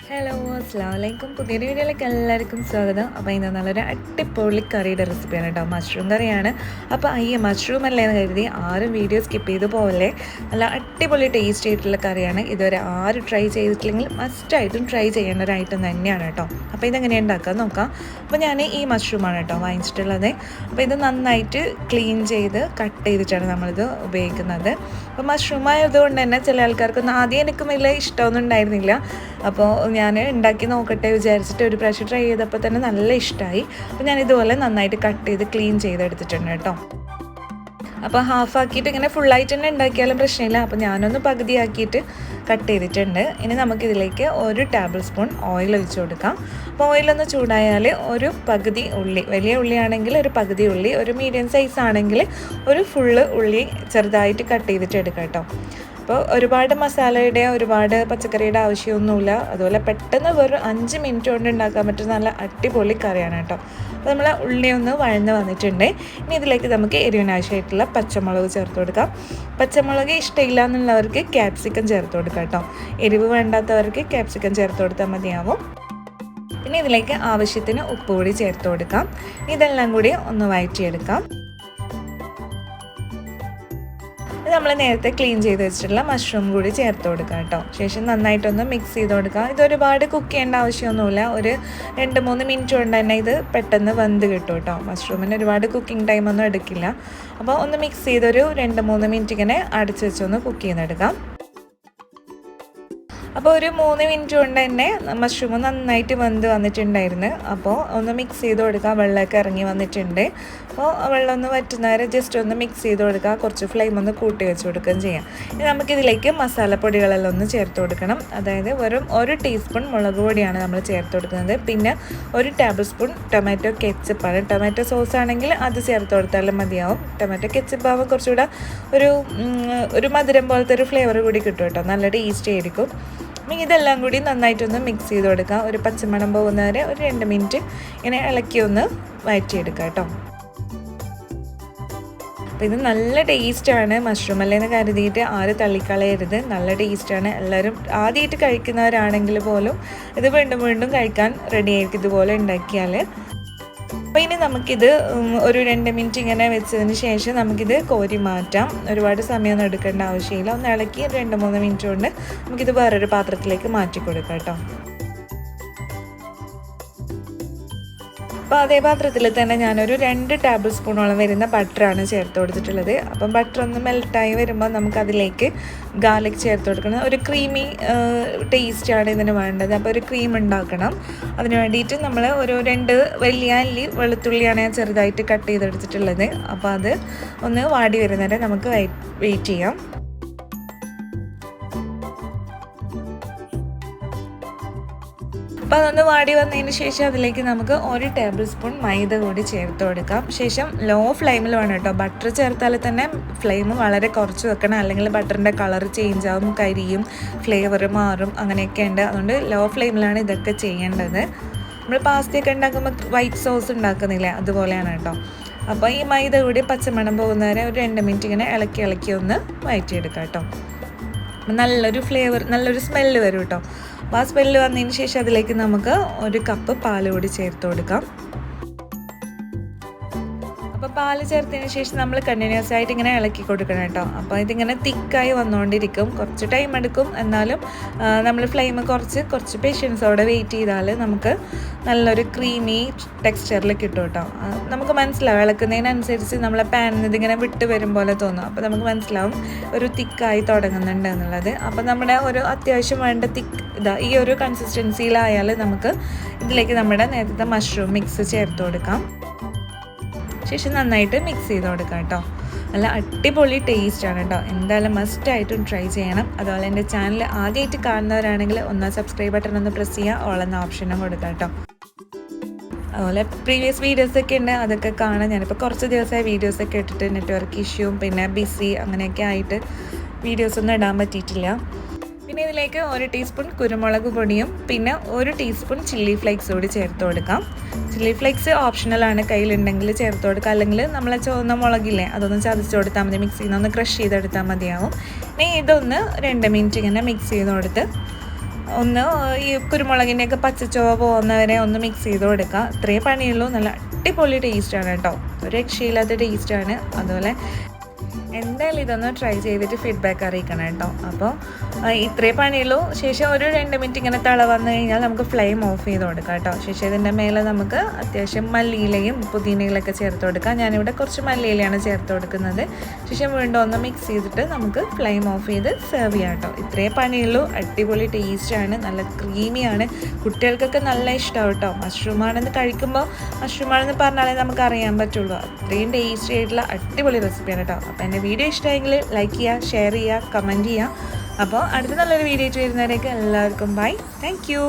Hello അസ്സലാമലൈക്കും. പുതിയൊരു വീഡിയോയിലേക്ക് എല്ലാവർക്കും സ്വാഗതം. അപ്പോൾ ഇന്ന് നല്ലൊരു അടിപൊളി കറിയുടെ റെസിപ്പിയാണ് കേട്ടോ. മഷ്റൂം കറിയാണ്. അപ്പോൾ മഷ്റൂം അല്ലേ എന്ന് കരുതി ആരും വീഡിയോ സ്കിപ്പ് ചെയ്ത് പോകല്ലേ. നല്ല അടിപൊളി ടേസ്റ്റ് ആയിട്ടുള്ള കറിയാണ്. ഇതുവരെ ആരും ട്രൈ ചെയ്തിട്ടില്ലെങ്കിൽ മസ്റ്റായിട്ടും ട്രൈ ചെയ്യേണ്ട ഒരു ഐറ്റം തന്നെയാണ് കേട്ടോ. അപ്പോൾ ഇതെങ്ങനെയാണ് ഉണ്ടാക്കാൻ നോക്കാം. അപ്പോൾ ഞാൻ ഈ മഷ്റൂമാണ് കേട്ടോ വാങ്ങിച്ചിട്ടുള്ളത്. അപ്പോൾ ഇത് നന്നായിട്ട് ക്ലീൻ ചെയ്ത് കട്ട് ചെയ്തിട്ടാണ് നമ്മളിത് ഉപയോഗിക്കുന്നത്. അപ്പോൾ മഷ്റൂം ആയതുകൊണ്ട് തന്നെ ചില ആൾക്കാർക്കൊന്നും ആദ്യം എനിക്കും വലിയ ഇഷ്ടമൊന്നും ഉണ്ടായിരുന്നില്ല. അപ്പോൾ ഞാൻ ഉണ്ടാക്കി നോക്കട്ടെ വിചാരിച്ചിട്ട് ഒരു പ്രാവശ്യം ട്രൈ ചെയ്തപ്പോൾ തന്നെ നല്ല ഇഷ്ടമായി. അപ്പോൾ ഞാൻ ഇതുപോലെ നന്നായിട്ട് കട്ട് ചെയ്ത് ക്ലീൻ ചെയ്തെടുത്തിട്ടുണ്ട് കേട്ടോ. അപ്പോൾ ഹാഫാക്കിയിട്ട് ഇങ്ങനെ ഫുള്ളായിട്ട് തന്നെ ഉണ്ടാക്കിയാലും പ്രശ്നമില്ല. അപ്പോൾ ഞാനൊന്ന് പകുതിയാക്കിയിട്ട് കട്ട് ചെയ്തിട്ടുണ്ട്. ഇനി നമുക്കിതിലേക്ക് 1 ടേബിൾ സ്പൂൺ ഓയിൽ ഒഴിച്ച് കൊടുക്കാം. അപ്പോൾ ഓയിലൊന്ന് ചൂടായാൽ ഒരു പകുതി ഉള്ളി, വലിയ ഉള്ളിയാണെങ്കിൽ ഒരു പകുതി ഉള്ളി, ഒരു മീഡിയം സൈസ് ആണെങ്കിൽ ഒരു ഫുള്ള് ഉള്ളി ചെറുതായിട്ട് കട്ട് ചെയ്തിട്ട് എടുക്കാം കേട്ടോ. അപ്പോൾ ഒരുപാട് മസാലയുടെ ഒരുപാട് പച്ചക്കറിയുടെ ആവശ്യമൊന്നുമില്ല. അതുപോലെ പെട്ടെന്ന് വെറും 5 മിനിറ്റ് കൊണ്ട് ഉണ്ടാക്കാൻ പറ്റുന്ന നല്ല അടിപൊളി കറിയാണ് കേട്ടോ. അപ്പോൾ നമ്മൾ ഉള്ളി ഒന്ന് വഴന്ന് വന്നിട്ടുണ്ട്. ഇനി ഇതിലേക്ക് നമുക്ക് എരിവിനാവശ്യമായിട്ടുള്ള പച്ചമുളക് ചേർത്ത് കൊടുക്കാം. പച്ചമുളക് ഇഷ്ടമില്ല എന്നുള്ളവർക്ക് ക്യാപ്സിക്കം ചേർത്ത് കൊടുക്കാം കേട്ടോ. എരിവ് വേണ്ടാത്തവർക്ക് ക്യാപ്സിക്കം ചേർത്ത് കൊടുത്താൽ മതിയാവും. പിന്നെ ഇതിലേക്ക് ആവശ്യത്തിന് ഉപ്പ് കൂടി ചേർത്ത് കൊടുക്കാം. ഇതെല്ലാം കൂടി ഒന്ന് വഴറ്റിയെടുക്കാം. നമ്മൾ നേരത്തെ ക്ലീൻ ചെയ്ത് വെച്ചിട്ടുള്ള മഷ്റൂം കൂടി ചേർത്ത് കൊടുക്കാം കേട്ടോ. ശേഷം നന്നായിട്ടൊന്ന് മിക്സ് ചെയ്ത് കൊടുക്കാം. ഇതൊരുപാട് കുക്ക് ചെയ്യേണ്ട ആവശ്യമൊന്നുമില്ല. ഒരു 2-3 മിനിറ്റ് കൊണ്ട് തന്നെ ഇത് പെട്ടെന്ന് വെന്ത് കിട്ടും കേട്ടോ. മഷ്റൂമിന് ഒരുപാട് കുക്കിംഗ് ടൈമൊന്നും എടുക്കില്ല. അപ്പോൾ ഒന്ന് മിക്സ് ചെയ്തൊരു 2-3 മിനിറ്റ് ഇങ്ങനെ അടച്ച് വെച്ചൊന്ന് കുക്ക് ചെയ്തെടുക്കാം. അപ്പോൾ ഒരു 3 മിനിറ്റ് കൊണ്ട് തന്നെ മഷ്റൂം നന്നായിട്ട് വെന്ത് വന്നിട്ടുണ്ടായിരുന്നു. അപ്പോൾ ഒന്ന് മിക്സ് ചെയ്ത് കൊടുക്കുക. വെള്ളമൊക്കെ ഇറങ്ങി വന്നിട്ടുണ്ട്. അപ്പോൾ വെള്ളം ഒന്ന് വറ്റുന്നവരെ ജസ്റ്റ് ഒന്ന് മിക്സ് ചെയ്ത് കൊടുക്കുക. കുറച്ച് ഫ്ലെയിം ഒന്ന് കൂട്ടി വെച്ച് കൊടുക്കുകയും ചെയ്യാം. ഇനി നമുക്കിതിലേക്ക് മസാലപ്പൊടികളെല്ലാം ഒന്ന് ചേർത്ത് കൊടുക്കണം. അതായത് വെറും 1 ടീസ്പൂൺ മുളക് പൊടിയാണ് നമ്മൾ ചേർത്ത് കൊടുക്കുന്നത്. പിന്നെ 1 ടേബിൾ സ്പൂൺ ടൊമാറ്റോ കെച്ചപ്പാണ്. ടൊമാറ്റോ സോസ് ആണെങ്കിൽ അത് ചേർത്ത് കൊടുത്താലും മതിയാവും. ടൊമാറ്റോ കെച്ചപ്പ് ആകുമ്പോൾ കുറച്ചുകൂടെ ഒരു മധുരം പോലത്തെ ഒരു ഫ്ലേവർ കൂടി കിട്ടും കേട്ടോ. നല്ല ടേസ്റ്റ് ആയിരിക്കും. ഇതെല്ലാം കൂടി നന്നായിട്ടൊന്ന് മിക്സ് ചെയ്ത് കൊടുക്കാം. ഒരു പച്ചമണം പോകുന്നവരെ ഒരു 2 മിനിറ്റ് ഇങ്ങനെ ഇളക്കി ഒന്ന് വഴറ്റിയെടുക്കാം കേട്ടോ. അപ്പോൾ ഇത് നല്ല ടേസ്റ്റാണ്. മഷ്റൂം അല്ലേന്ന് കരുതിയിട്ട് ആരും തള്ളിക്കളയരുത്. നല്ല ടേസ്റ്റാണ്. എല്ലാവരും ആദ്യമായിട്ട് കഴിക്കുന്നവരാണെങ്കിൽ പോലും ഇത് വീണ്ടും വീണ്ടും കഴിക്കാൻ റെഡി ആയിരിക്കും ഇതുപോലെ ഉണ്ടാക്കിയാൽ. അപ്പോൾ ഇനി നമുക്കിത് ഒരു 2 മിനിറ്റ് ഇങ്ങനെ വെച്ചതിന് ശേഷം നമുക്കിത് കോരി മാറ്റാം. ഒരുപാട് സമയമൊന്നും എടുക്കേണ്ട ആവശ്യമില്ല. ഒന്ന് ഇളക്കി 2-3 മിനിറ്റ് കൊണ്ട് നമുക്കിത് വേറൊരു പാത്രത്തിലേക്ക് മാറ്റി കൊടുക്കാം കേട്ടോ. അപ്പോൾ അതേ പാത്രത്തിൽ തന്നെ ഞാനൊരു 2 ടേബിൾ സ്പൂണോളം വരുന്ന ബട്ടറാണ് ചേർത്ത് കൊടുത്തിട്ടുള്ളത്. അപ്പം ബട്ടർ ഒന്ന് മെൽറ്റായി വരുമ്പോൾ നമുക്കതിലേക്ക് ഗാർലിക് ചേർത്ത് കൊടുക്കണം. ഒരു ക്രീമി ടേസ്റ്റാണ് ഇതിന് വേണ്ടത്. അപ്പോൾ ഒരു ക്രീം ഉണ്ടാക്കണം. അതിന് വേണ്ടിയിട്ട് നമ്മൾ ഒരു 2 വലിയ അല്ലി വെളുത്തുള്ളിയാണ് ഞാൻ ചെറുതായിട്ട് കട്ട് ചെയ്തെടുത്തിട്ടുള്ളത്. അപ്പോൾ അത് ഒന്ന് വാടി വരുന്നവരെ നമുക്ക് വെയിറ്റ് ചെയ്യാം. അപ്പോൾ അതൊന്ന് വാടി വന്നതിന് ശേഷം അതിലേക്ക് നമുക്ക് 1 ടേബിൾ സ്പൂൺ മൈദ കൂടി ചേർത്ത് കൊടുക്കാം. ശേഷം ലോ ഫ്ലെയിമിൽ വേണം കേട്ടോ. ബട്ടർ ചേർത്താൽ തന്നെ ഫ്ലെയിം വളരെ കുറച്ച് വെക്കണം. അല്ലെങ്കിൽ ബട്ടറിൻ്റെ കളർ ചേഞ്ച് ആവും, കരിയും, ഫ്ലേവർ മാറും, അങ്ങനെയൊക്കെ ഉണ്ട്. അതുകൊണ്ട് ലോ ഫ്ലെയിമിലാണ് ഇതൊക്കെ ചെയ്യേണ്ടത്. നമ്മൾ പാസ്തയൊക്കെ ഉണ്ടാക്കുമ്പോൾ വൈറ്റ് സോസ് ഉണ്ടാക്കുന്നില്ലേ, അതുപോലെയാണ് കേട്ടോ. അപ്പോൾ ഈ മൈദ കൂടി പച്ചമണം പോകുന്നവരെ ഒരു 2 മിനിറ്റ് ഇങ്ങനെ ഇളക്കി ഒന്ന് വഴറ്റിയെടുക്കാം കേട്ടോ. നല്ലൊരു ഫ്ലേവർ, നല്ലൊരു സ്മെല്ല് വരും കേട്ടോ. അപ്പോൾ ആ സ്മെല്ല് വന്നതിന് ശേഷം അതിലേക്ക് നമുക്ക് 1 കപ്പ് പാൽ കൂടി ചേർത്ത് കൊടുക്കാം. അപ്പോൾ പാൽ ചേർത്തതിന് ശേഷം നമ്മൾ കണ്ടിന്യൂസ് ആയിട്ട് ഇങ്ങനെ ഇളക്കി കൊടുക്കണം കേട്ടോ. അപ്പോൾ ഇതിങ്ങനെ തിക്കായി വന്നുകൊണ്ടിരിക്കും. കുറച്ച് ടൈം എടുക്കും. എന്നാലും നമ്മൾ ഫ്ലെയിം കുറച്ച് പേഷ്യൻസോടെ വെയിറ്റ് ചെയ്താൽ നമുക്ക് നല്ലൊരു ക്രീമി ടെക്സ്ചറിൽ കിട്ടും കേട്ടോ. നമുക്ക് മനസ്സിലാവും ഇളക്കുന്നതിനനുസരിച്ച് നമ്മളെ പാനിൽ നിന്ന് ഇതിങ്ങനെ വിട്ട് വരും പോലെ തോന്നും. അപ്പോൾ നമുക്ക് മനസ്സിലാവും ഒരു തിക്കായി തുടങ്ങുന്നുണ്ട് എന്നുള്ളത്. അപ്പോൾ നമ്മുടെ ഒരു അത്യാവശ്യം വേണ്ട ഈ ഒരു കൺസിസ്റ്റൻസിയിലായാൽ നമുക്ക് ഇതിലേക്ക് നമ്മുടെ നേരത്തെ മഷ്റൂം മിക്സ് ചേർത്ത് കൊടുക്കാം. ശേഷം നന്നായിട്ട് മിക്സ് ചെയ്ത് കൊടുക്കാം കേട്ടോ. നല്ല അടിപൊളി ടേസ്റ്റാണ് കേട്ടോ. എന്തായാലും മസ്റ്റായിട്ടും ട്രൈ ചെയ്യണം. അതുപോലെ എൻ്റെ ചാനൽ ആദ്യമായിട്ട് കാണുന്നവരാണെങ്കിൽ ഒന്ന് സബ്സ്ക്രൈബ് ബട്ടൺ ഒന്ന് പ്രസ് ചെയ്യുക, ഓൾ എന്ന ഓപ്ഷനും കൊടുക്കാം കേട്ടോ. അതുപോലെ പ്രീവിയസ് വീഡിയോസൊക്കെ ഉണ്ട്, അതൊക്കെ കാണാൻ. ഞാനിപ്പോൾ കുറച്ച് ദിവസമായി വീഡിയോസൊക്കെ ഇട്ടിട്ട് നെറ്റ്വർക്ക് ഇഷ്യൂവും പിന്നെ ബിസി അങ്ങനെയൊക്കെ ആയിട്ട് വീഡിയോസൊന്നും ഇടാൻ പറ്റിയിട്ടില്ല. പിന്നെ ഇതിലേക്ക് 1 ടീസ്പൂൺ കുരുമുളക് പൊടിയും പിന്നെ 1 ടീസ്പൂൺ ചില്ലി ഫ്ലേക്സ് കൂടി ചേർത്ത് കൊടുക്കാം. ചില്ലി ഫ്ലേക്സ് ഓപ്ഷണലാണ്, കയ്യിലുണ്ടെങ്കിൽ ചേർത്ത് കൊടുക്കുക. അല്ലെങ്കിൽ നമ്മളെ ചുവന്ന മുളകില്ലേ അതൊന്ന് ചതച്ച് കൊടുത്താൽ മതി. മിക്സിയിൽ നിന്ന് ക്രഷ് ചെയ്തെടുത്താൽ മതിയാവും. ഇനി ഇതൊന്ന് 2 മിനിറ്റ് ഇങ്ങനെ മിക്സ് ചെയ്ത് കൊടുത്ത് ഒന്ന് ഈ കുരുമുളകിൻ്റെയൊക്കെ പച്ചച്ചുവ പോകുന്നവരെ ഒന്ന് മിക്സ് ചെയ്ത് കൊടുക്കുക. ഇത്രയും പണിയുള്ളൂ. നല്ല അടിപൊളി ടേസ്റ്റാണ് കേട്ടോ, ഒരു രക്ഷയില്ലാത്ത ടേസ്റ്റാണ്. അതുപോലെ എന്തായാലും ഇതൊന്ന് ട്രൈ ചെയ്തിട്ട് ഫീഡ്ബാക്ക് അറിയിക്കണം കേട്ടോ. അപ്പോൾ ഇത്രേ പണിയുള്ളൂ. ശേഷം ഒരു 2 മിനിറ്റ് ഇങ്ങനെ തിള വന്നു കഴിഞ്ഞാൽ നമുക്ക് ഫ്ലെയിം ഓഫ് ചെയ്ത് കൊടുക്കാം കേട്ടോ. ശേഷം ഇതിൻ്റെ മേലെ നമുക്ക് അത്യാവശ്യം മല്ലിയിലയും പുതിനയിലൊക്കെ ചേർത്ത് കൊടുക്കാം. ഞാനിവിടെ കുറച്ച് മല്ലിയിലയാണ് ചേർത്ത് കൊടുക്കുന്നത്. ശേഷം വീണ്ടും ഒന്ന് മിക്സ് ചെയ്തിട്ട് നമുക്ക് ഫ്ലെയിം ഓഫ് ചെയ്ത് സെർവ് ചെയ്യാം കേട്ടോ. ഇത്രേ പണിയുള്ളൂ. അടിപൊളി ടേസ്റ്റാണ്, നല്ല ക്രീമിയാണ്. കുട്ടികൾക്കൊക്കെ നല്ല ഇഷ്ടമാവും കേട്ടോ. മഷ്റൂമാണെന്ന് കഴിക്കുമ്പോൾ മഷ്റൂമാണെന്ന് പറഞ്ഞാലേ നമുക്ക് അറിയാൻ പറ്റുള്ളൂ. അത്രയും ടേസ്റ്റി ആയിട്ടുള്ള അടിപൊളി റെസിപ്പിയാണ് കേട്ടോ. അപ്പോൾ എൻ്റെ വീഡിയോ ഇഷ്ടമെങ്കിൽ ലൈക്ക് ചെയ്യുക, ഷെയർ ചെയ്യുക, കമൻറ്റ് ചെയ്യുക. അപ്പോൾ അടുത്ത നല്ലൊരു വീഡിയോ ആയിട്ട് വരുന്നവരേക്ക് എല്ലാവർക്കും ബൈ. Thank you.